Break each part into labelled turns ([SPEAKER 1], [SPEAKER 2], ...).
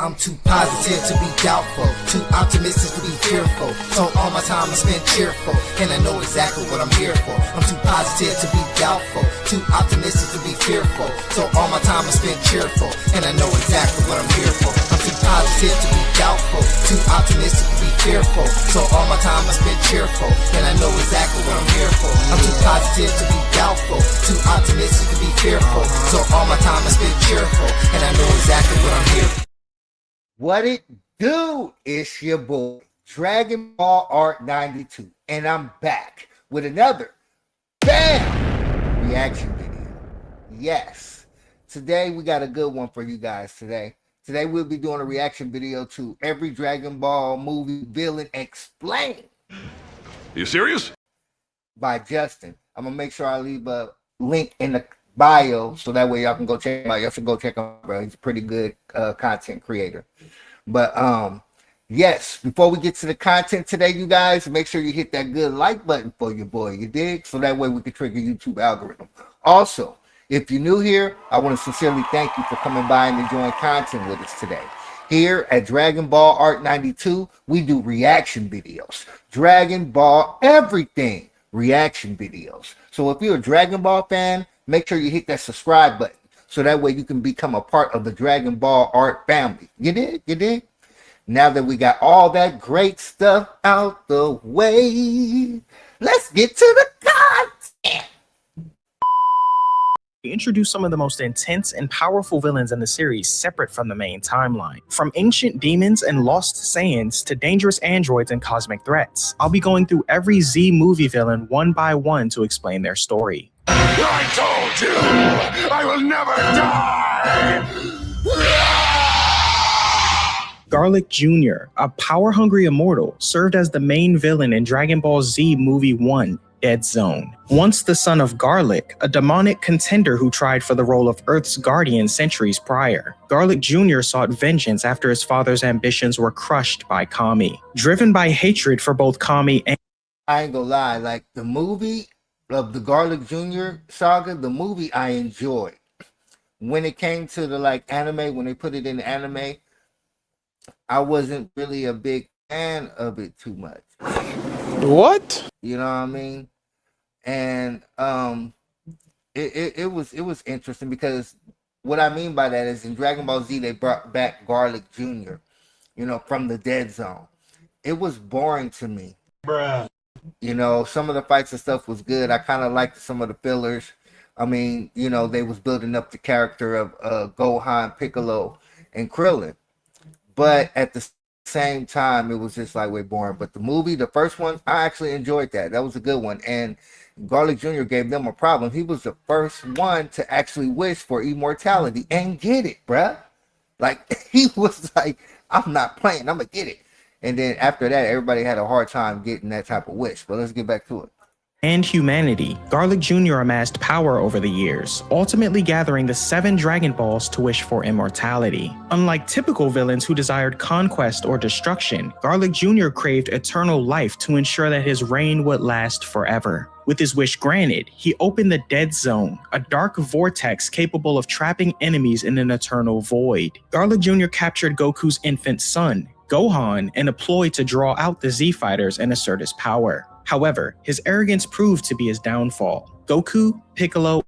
[SPEAKER 1] I'm too positive to be doubtful, too optimistic to be fearful. So all my time I spend cheerful, and I know exactly what I'm here for. I'm too positive to be doubtful, too optimistic to be fearful. So all my time I spend cheerful, and I know exactly what I'm here for. I'm too positive to be doubtful, too optimistic to be fearful. So all my time I spend cheerful, and I know exactly what I'm here for. I'm too positive to be doubtful, too optimistic to be fearful. So all my time I spend cheerful, and I know exactly what I'm here for.
[SPEAKER 2] What it do? It's your boy, Dragon Ball Art 92, and I'm back with another BAM reaction video. Yes, today we got a good one for you guys today. Today we'll be doing a reaction video to every Dragon Ball movie villain explained.
[SPEAKER 3] You serious?
[SPEAKER 2] By Justin. I'm gonna make sure I leave a link in the bio so that way y'all can go check him out. Y'all should go check him out, bro. He's a pretty good content creator. But yes, before we get to the content today, you guys, make sure you hit that good like button for your boy, you dig? So that way we can trigger YouTube algorithm. Also, if you're new here, I want to sincerely thank you for coming by and enjoying content with us today. Here at Dragon Ball Art 92, we do reaction videos. Dragon Ball everything reaction videos. So if you're a Dragon Ball fan, make sure you hit that subscribe button so that way you can become a part of the Dragon Ball Art family. You did? You did? Now that we got all that great stuff out the way, let's get to the content.
[SPEAKER 4] We introduce some of the most intense and powerful villains in the series separate from the main timeline. From ancient demons and lost Saiyans to dangerous androids and cosmic threats, I'll be going through every Z movie villain one by one to explain their story.
[SPEAKER 3] I told you, I will never die!
[SPEAKER 4] Garlic Jr., a power-hungry immortal, served as the main villain in Dragon Ball Z Movie 1, Dead Zone. Once the son of Garlic, a demonic contender who tried for the role of Earth's guardian centuries prior, Garlic Jr. sought vengeance after his father's ambitions were crushed by Kami. Driven by hatred for both Kami and...
[SPEAKER 2] I ain't gonna lie, like the movie of the Garlic Jr. saga, the movie I enjoyed. When it came to the like anime, when they put it in the anime, I wasn't really a big fan of it too much.
[SPEAKER 5] What?
[SPEAKER 2] You know what I mean? And it was interesting because what I mean by that is in Dragon Ball Z they brought back Garlic Jr., you know, from the Dead Zone. It was boring to me.
[SPEAKER 5] Bruh.
[SPEAKER 2] You know, some of the fights and stuff was good. I kind of liked some of the fillers. I mean, you know, they was building up the character of Gohan, Piccolo, and Krillin. But at the same time, it was just like way boring. But the movie, the first one, I actually enjoyed that. That was a good one. And Garlic Jr. gave them a problem. He was the first one to actually wish for immortality and get it, bruh. Like, he was like, I'm not playing, I'm gonna get it. And then after that, everybody had a hard time getting that type of wish. But let's get back to it.
[SPEAKER 4] And humanity, Garlic Jr. amassed power over the years, ultimately gathering the 7 Dragon Balls to wish for immortality. Unlike typical villains who desired conquest or destruction, Garlic Jr. craved eternal life to ensure that his reign would last forever. With his wish granted, he opened the Dead Zone, a dark vortex capable of trapping enemies in an eternal void. Garlic Jr. captured Goku's infant son, Gohan, and a ploy to draw out the Z-Fighters and assert his power. However, his arrogance proved to be his downfall. Goku, Piccolo,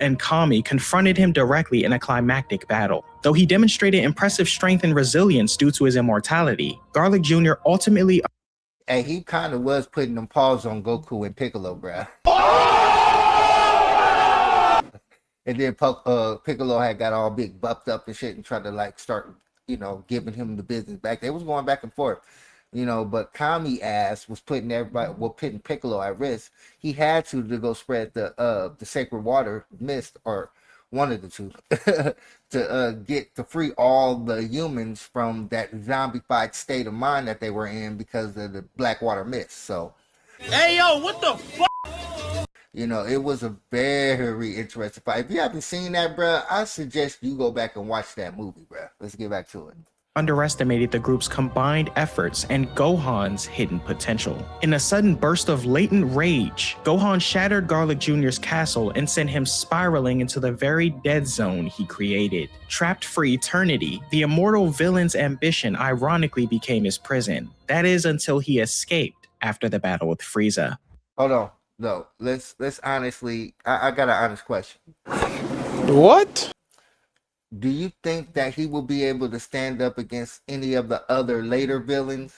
[SPEAKER 4] and Kami confronted him directly in a climactic battle. Though he demonstrated impressive strength and resilience due to his immortality, Garlic Jr. ultimately...
[SPEAKER 2] Hey, he kind of was putting them paws on Goku and Piccolo, bruh. And then Piccolo had got all big buffed up and shit and tried to like start, you know, giving him the business back. They was going back and forth. You know, but Kami ass was putting putting Piccolo at risk. He had to go spread the sacred water mist, or one of the two, to free all the humans from that zombified state of mind that they were in because of the black water mist. So,
[SPEAKER 5] Hey yo, what the fuck?
[SPEAKER 2] you know, it was a very interesting fight. If you haven't seen that, bruh, I suggest you go back and watch that movie, bruh. Let's get back to it.
[SPEAKER 4] underestimated the group's combined efforts and Gohan's hidden potential. In a sudden burst of latent rage, Gohan shattered Garlic Jr.'s castle and sent him spiraling into the very dead zone he created. Trapped for eternity, the immortal villain's ambition ironically became his prison. That is until he escaped after the battle with Frieza.
[SPEAKER 2] Hold on. No, let's honestly, I got an honest question.
[SPEAKER 5] What?
[SPEAKER 2] Do you think that he will be able to stand up against any of the other later villains?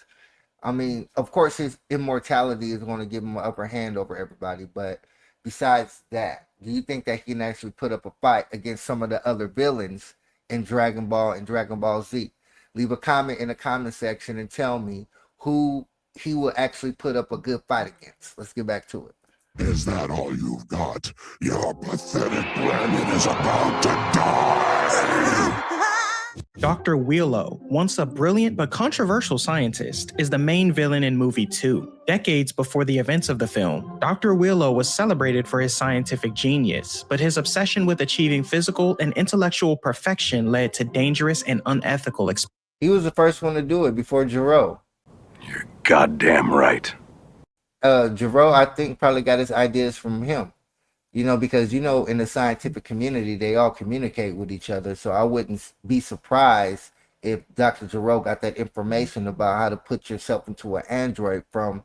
[SPEAKER 2] I mean, of course, his immortality is going to give him an upper hand over everybody, but besides that, do you think that he can actually put up a fight against some of the other villains in Dragon Ball and Dragon Ball Z? Leave a comment in the comment section and tell me who he will actually put up a good fight against. Let's get back to it.
[SPEAKER 3] Is that all you've got? Your pathetic Brandon is about to die!
[SPEAKER 4] Dr. Wheelo, once a brilliant but controversial scientist, is the main villain in movie 2. Decades before the events of the film, Dr. Wheelo was celebrated for his scientific genius, but his obsession with achieving physical and intellectual perfection led to dangerous and unethical experiments.
[SPEAKER 2] He was the first one to do it before Gero.
[SPEAKER 3] You're goddamn right.
[SPEAKER 2] Gero, I think, probably got his ideas from him. Because, in the scientific community, they all communicate with each other. So I wouldn't be surprised if Dr. Gero got that information about how to put yourself into an android from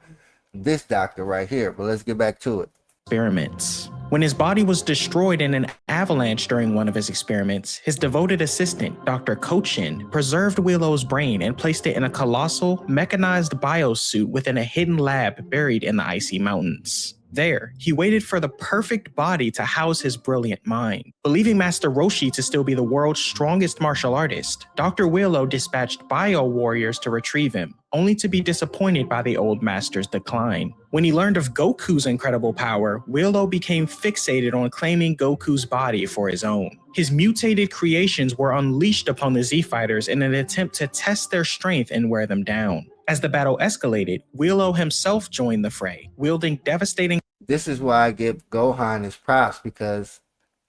[SPEAKER 2] this doctor right here. But let's get back to it.
[SPEAKER 4] Experiments. When his body was destroyed in an avalanche during one of his experiments, his devoted assistant, Dr. Kochin, preserved Wheelo's brain and placed it in a colossal, mechanized biosuit within a hidden lab buried in the icy mountains. There, he waited for the perfect body to house his brilliant mind. Believing Master Roshi to still be the world's strongest martial artist, Dr. Wheelo dispatched bio warriors to retrieve him, only to be disappointed by the old master's decline. When he learned of Goku's incredible power, Wheelo became fixated on claiming Goku's body for his own. His mutated creations were unleashed upon the Z-Fighters in an attempt to test their strength and wear them down. As the battle escalated, Wheelo himself joined the fray, wielding devastating.
[SPEAKER 2] This is why I give Gohan his props, because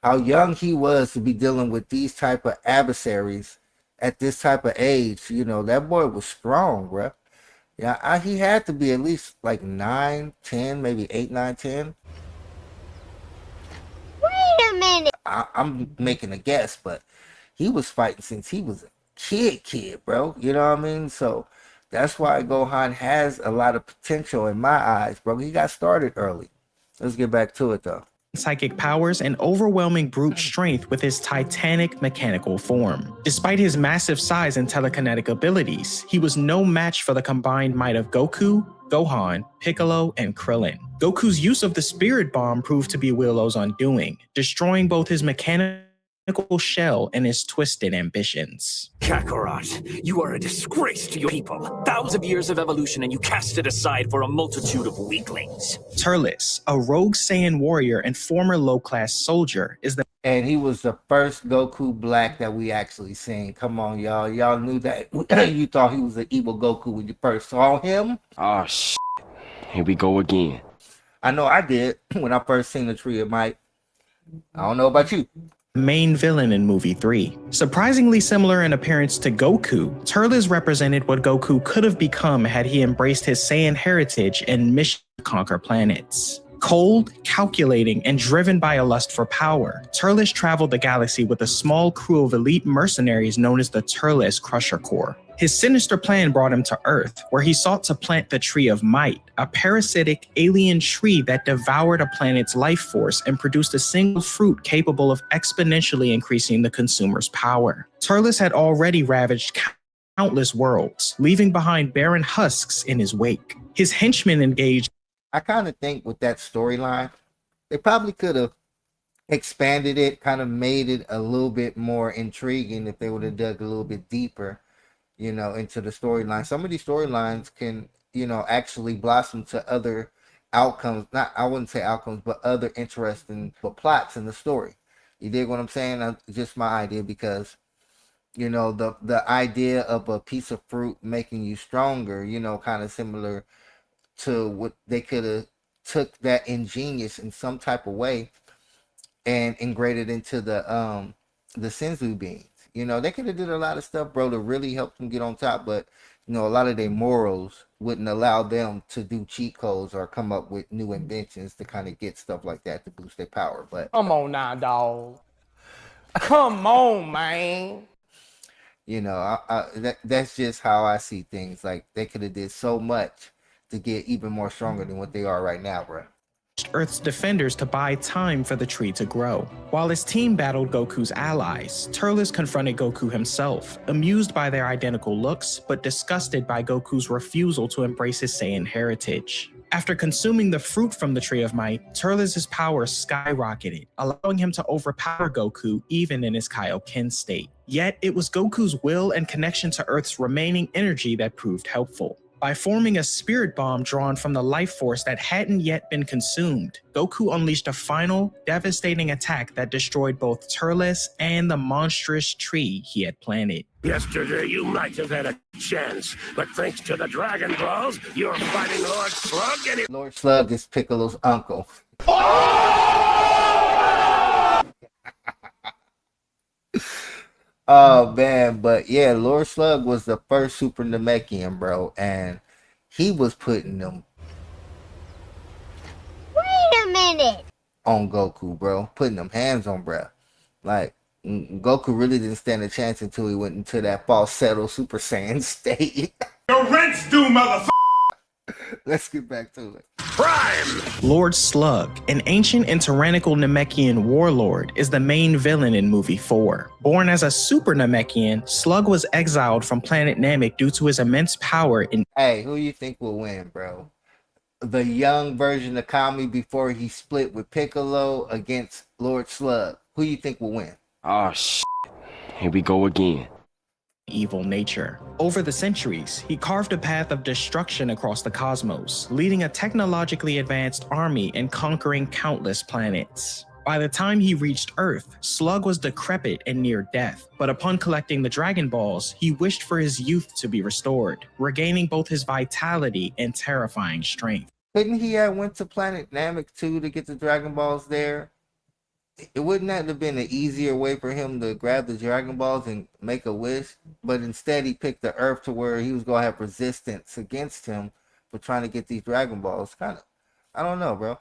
[SPEAKER 2] how young he was to be dealing with these type of adversaries at this type of age. That boy was strong, bro. Yeah, he had to be at least like 9, 10, maybe 8, 9, 10.
[SPEAKER 6] Wait a minute.
[SPEAKER 2] I'm making a guess, but he was fighting since he was a kid, bro. You know what I mean? So that's why Gohan has a lot of potential in my eyes, bro. He got started early. Let's get back to it, though.
[SPEAKER 4] Psychic powers and overwhelming brute strength with his titanic mechanical form. Despite his massive size and telekinetic abilities, he was no match for the combined might of Goku, Gohan, Piccolo, and Krillin. Goku's use of the Spirit Bomb proved to be Wheelo's undoing, destroying both his mechanical shell and his twisted ambitions.
[SPEAKER 7] Kakarot, you are a disgrace to your people. Thousands of years of evolution and you cast it aside for a multitude of weaklings.
[SPEAKER 4] Turles, a rogue Saiyan warrior and former low-class soldier, is the
[SPEAKER 2] And he was the first Goku Black that we actually seen. Come on, y'all. Y'all knew that. You thought he was an evil Goku when you first saw him?
[SPEAKER 8] Oh, shit. Here we go again.
[SPEAKER 2] I know I did when I first seen the Tree of Might. I don't know about you.
[SPEAKER 4] main villain in movie 3. Surprisingly similar in appearance to Goku, Turles represented what Goku could have become had he embraced his Saiyan heritage and mission to conquer planets. Cold, calculating, and driven by a lust for power, Turles traveled the galaxy with a small crew of elite mercenaries known as the Turles Crusher Corps. His sinister plan brought him to Earth, where he sought to plant the Tree of Might, a parasitic alien tree that devoured a planet's life force and produced a single fruit capable of exponentially increasing the consumer's power. Turles had already ravaged countless worlds, leaving behind barren husks in his wake. His henchmen engaged.
[SPEAKER 2] I kind of think with that storyline, they probably could have expanded it, kind of made it a little bit more intriguing if they would have dug a little bit deeper, you know, into the storyline. Some of these storylines can, you know, actually blossom to other outcomes. Not, I wouldn't say outcomes, but other interesting plots in the story. You dig what I'm saying? Just my idea, because, you know, the idea of a piece of fruit making you stronger, you know, kind of similar to what they could have took that ingenious in some type of way and integrated into the Senzu beans. You know, they could have did a lot of stuff, bro, to really help them get on top, but you know, a lot of their morals wouldn't allow them to do cheat codes or come up with new inventions to kind of get stuff like that to boost their power. But
[SPEAKER 5] Come on now, dog. Come on, man.
[SPEAKER 2] you know, that's just how I see things. Like they could have did so much to get even more stronger than what they are right now, bro.
[SPEAKER 4] Earth's defenders to buy time for the tree to grow. While his team battled Goku's allies, Turles confronted Goku himself, amused by their identical looks, but disgusted by Goku's refusal to embrace his Saiyan heritage. After consuming the fruit from the Tree of Might, Turles' power skyrocketed, allowing him to overpower Goku even in his Kaioken state. Yet, it was Goku's will and connection to Earth's remaining energy that proved helpful. By forming a spirit bomb drawn from the life force that hadn't yet been consumed, Goku unleashed a final, devastating attack that destroyed both Turles and the monstrous tree he had planted.
[SPEAKER 3] Yesterday you might have had a chance, but thanks to the Dragon Balls, you're fighting Lord Slug and
[SPEAKER 2] Lord Slug is Piccolo's uncle. Oh man, but yeah, Lord Slug was the first Super Namekian, bro, and he was putting them
[SPEAKER 6] Wait a minute.
[SPEAKER 2] on Goku, bro, putting them hands on, bro. Like Goku really didn't stand a chance until he went into that falsetto Super Saiyan state.
[SPEAKER 3] the rent's due, motherfucker!
[SPEAKER 2] Let's get back to it.
[SPEAKER 3] Prime!
[SPEAKER 4] Lord Slug, an ancient and tyrannical Namekian warlord, is the main villain in movie 4. Born as a Super Namekian, Slug was exiled from planet Namek due to his immense power in
[SPEAKER 2] Hey, who you think will win, bro? The young version of Kami before he split with Piccolo against Lord Slug. Who you think will win?
[SPEAKER 8] Oh, shit. Here we go again.
[SPEAKER 4] evil nature. Over the centuries, he carved a path of destruction across the cosmos, leading a technologically advanced army and conquering countless planets. By the time he reached Earth, Slug was decrepit and near death, but upon collecting the Dragon Balls, he wished for his youth to be restored, regaining both his vitality and terrifying strength.
[SPEAKER 2] Couldn't he have went to Planet Namek too to get the Dragon Balls there? It wouldn't that have been an easier way for him to grab the Dragon Balls and make a wish? But instead he picked the Earth to where he was going to have resistance against him for trying to get these Dragon Balls. I don't know, bro.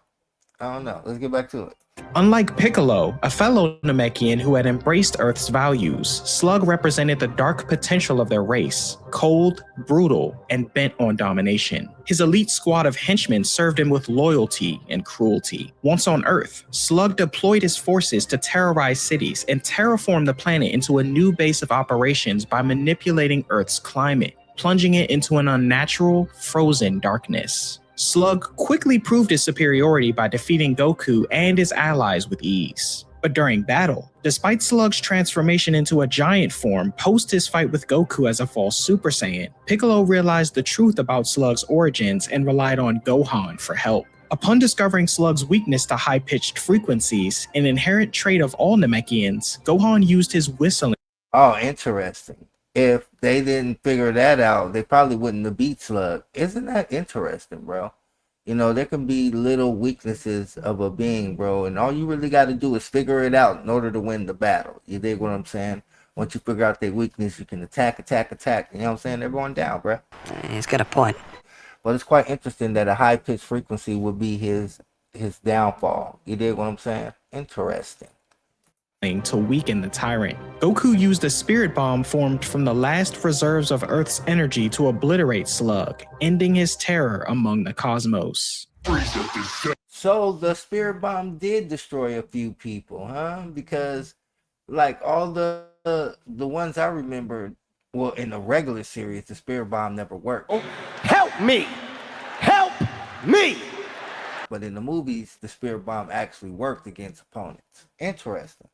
[SPEAKER 2] I don't know. Let's get back to it.
[SPEAKER 4] Unlike Piccolo, a fellow Namekian who had embraced Earth's values, Slug represented the dark potential of their race, cold, brutal, and bent on domination. His elite squad of henchmen served him with loyalty and cruelty. Once on Earth, Slug deployed his forces to terrorize cities and terraform the planet into a new base of operations by manipulating Earth's climate, plunging it into an unnatural, frozen darkness. Slug quickly proved his superiority by defeating Goku and his allies with ease. But during battle, despite Slug's transformation into a giant form post his fight with Goku as a false Super Saiyan, Piccolo realized the truth about Slug's origins and relied on Gohan for help. Upon discovering Slug's weakness to high-pitched frequencies, an inherent trait of all Namekians, Gohan used his whistling.
[SPEAKER 2] Oh, interesting. If they didn't figure that out, they probably wouldn't have beat Slug. Isn't that interesting, bro? You know, there can be little weaknesses of a being, bro, and all you really got to do is figure it out in order to win the battle. You dig what I'm saying? Once you figure out their weakness, you can attack. You know what I'm saying? Everyone down, bro.
[SPEAKER 9] He's got a point.
[SPEAKER 2] But it's quite interesting that a high-pitched frequency would be his downfall. You dig what I'm saying? Interesting.
[SPEAKER 4] To weaken the tyrant. Goku used a spirit bomb formed from the last reserves of Earth's energy to obliterate Slug, ending his terror among the cosmos.
[SPEAKER 2] So the spirit bomb did destroy a few people, huh? Because like all the ones I remember, well, in the regular series, the spirit bomb never worked.
[SPEAKER 5] Help me! Help me!
[SPEAKER 2] But in the movies, the spirit bomb actually worked against opponents. Interesting.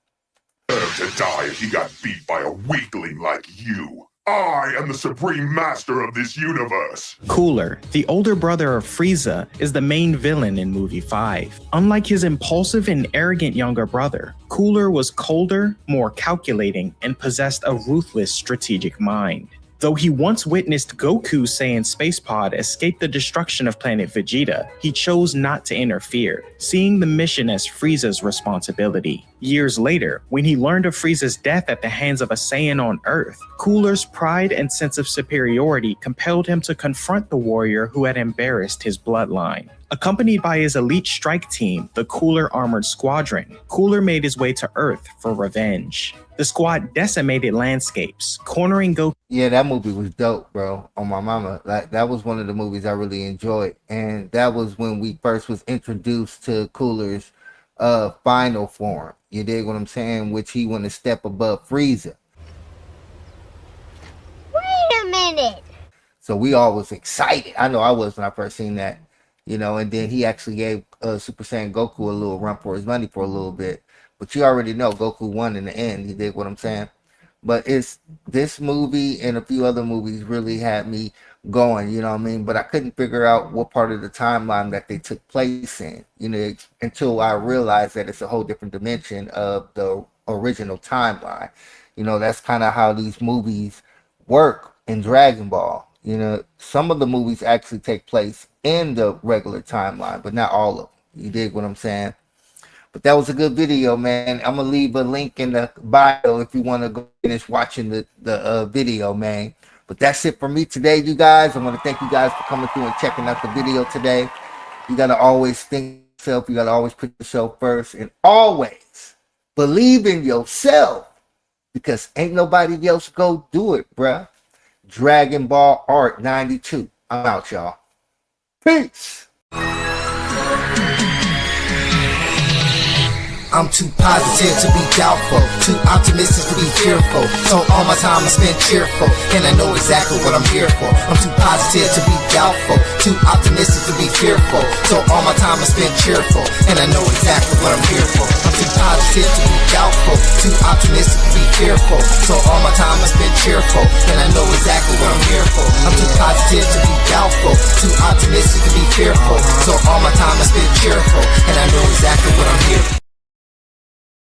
[SPEAKER 3] To die if you got beat by a weakling like you. I am the supreme master of this universe.
[SPEAKER 4] Cooler, the older brother of Frieza, is the main villain in movie 5. Unlike his impulsive and arrogant younger brother, Cooler was colder, more calculating, and possessed a ruthless strategic mind. Though he once witnessed Goku's Saiyan space pod escape the destruction of planet Vegeta, he chose not to interfere, seeing the mission as Frieza's responsibility. Years later, when he learned of Frieza's death at the hands of a Saiyan on Earth, Cooler's pride and sense of superiority compelled him to confront the warrior who had embarrassed his bloodline. Accompanied by his elite strike team, the Cooler Armored Squadron, Cooler made his way to Earth for revenge. The squad decimated landscapes, cornering Goku.
[SPEAKER 2] Yeah, that movie was dope, bro. On my mama, like that was one of the movies I really enjoyed, and that was when we first was introduced to Cooler's final form. You dig what I'm saying? Which he went a step above Frieza.
[SPEAKER 6] Wait a minute.
[SPEAKER 2] So we all was excited. I know I was when I first seen that, you know. And then he actually gave Super Saiyan Goku a little run for his money for a little bit. But you already know Goku won in the end. You dig what I'm saying? But it's this movie and a few other movies really had me going, you know what I mean? But I couldn't figure out what part of the timeline that they took place in, you know, until I realized that it's a whole different dimension of the original timeline. You know, that's kind of how these movies work in Dragon Ball. You know, some of the movies actually take place in the regular timeline, but not all of them. You dig what I'm saying? But that was a good video, man. I'm going to leave a link in the bio if you want to go finish watching the video, man. But that's it for me today, you guys. I want to thank you guys for coming through and checking out the video today. You got to always think yourself. You got to always put yourself first. And always believe in yourself. Because ain't nobody else go do it, bruh. Dragon Ball Art 92. I'm out, y'all. Peace.
[SPEAKER 1] I'm too positive to be doubtful, too optimistic to be fearful. So all my time I spend cheerful, and I know exactly what I'm here for. I'm too positive to be doubtful, too optimistic to be fearful. So all my time I spend cheerful, and I know exactly what I'm here for. I'm too positive to be doubtful, too optimistic to be fearful. So all my time I spend cheerful, and I know exactly what I'm here for. I'm too positive to be doubtful, too optimistic to be fearful. So all my time I spend cheerful, and I know exactly what I'm here for.